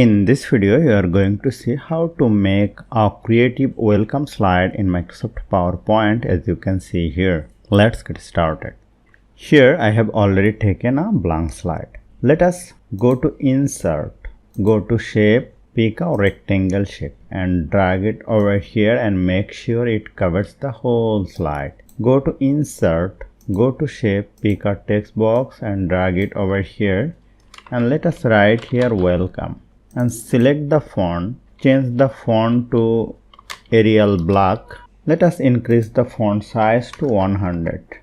In this video, you are going to see how to make a creative welcome slide in Microsoft PowerPoint, as you can see here. Let's get started. Here I have already taken a blank slide. Let us go to Insert, go to Shape, pick a rectangle shape and drag it over here and make sure it covers the whole slide. Go to Insert, go to Shape, pick a text box and drag it over here, and let us write here welcome. And select the font, change the font to Arial Black. Let us increase the font size to 100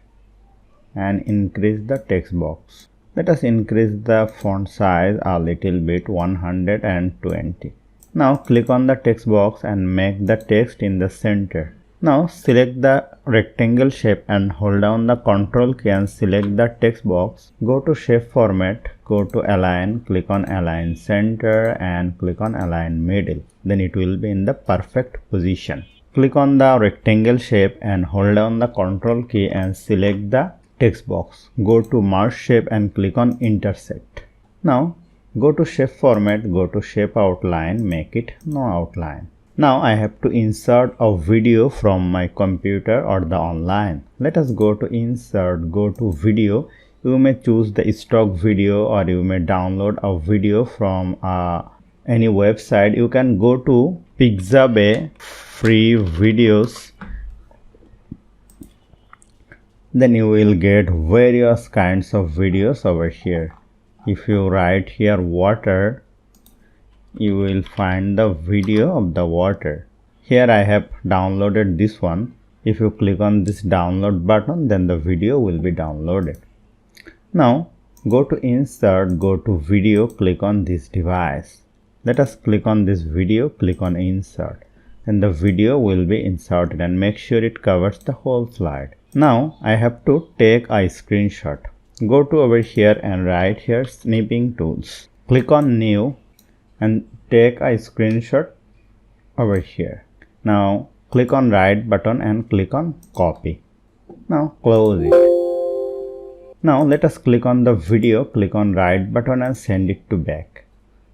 and increase the text box. Let us increase the font size a little bit, 120. Now click on the text box and make the text in the center. Now select the rectangle shape and hold down the Ctrl key and select the text box. Go to Shape Format, go to Align, click on Align Center and click on Align Middle. Then it will be in the perfect position. Click on the rectangle shape and hold down the Ctrl key and select the text box. Go to Merge Shape and click on Intersect. Now go to Shape Format, go to Shape Outline, make it no outline. Now I have to insert a video from my computer or the online. Let us go to Insert, go to Video. You may choose the stock video or you may download a video from any website. You can go to Pixabay free videos. Then you will get various kinds of videos over here. If you write here water, you will find the video of the water. Here I have downloaded this one. If you click on this download button, then the video will be downloaded. Now go to Insert, go to Video, click on this device. Let us click on this video, click on Insert. Then the video will be inserted and make sure it covers the whole slide. Now I have to take a screenshot. Go to over here and write here Snipping Tools. Click on New and take a screenshot over here. Now click on right button and click on copy. Now close it. Now let us click on the video, click on right button and send it to back.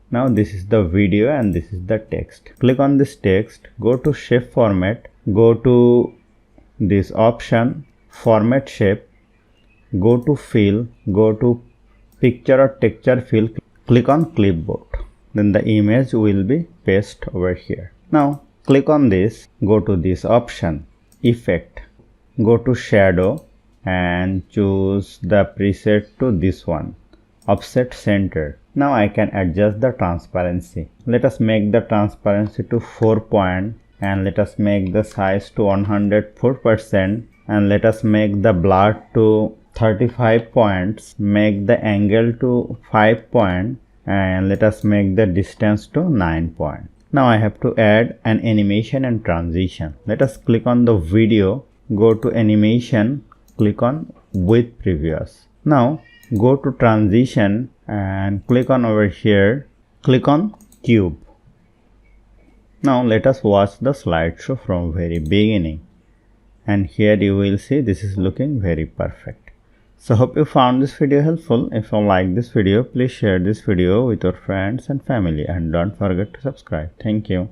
Now this is the video and this is the text. Click on this text, go to Shape Format, go to this option Format Shape, go to Fill, go to Picture or Texture Fill, click on Clipboard. Then the image will be pasted over here. Now click on this, go to this option Effect, go to Shadow and choose the preset to this one, Offset Center. Now I can adjust the transparency. Let us make the transparency to 4 point and let us make the size to 104% and let us make the blur to 35 points, make the angle to 5 point and let us make the distance to 9 point. Now I have to add an animation and transition. Let us click on the video, go to animation, click on with previous. Now go to transition and click on over here, click on cube. Now let us watch the slideshow from very beginning, and here you will see this is looking very perfect. So hope you found this video helpful. If you like this video, please share this video with your friends and family and don't forget to subscribe. Thank you.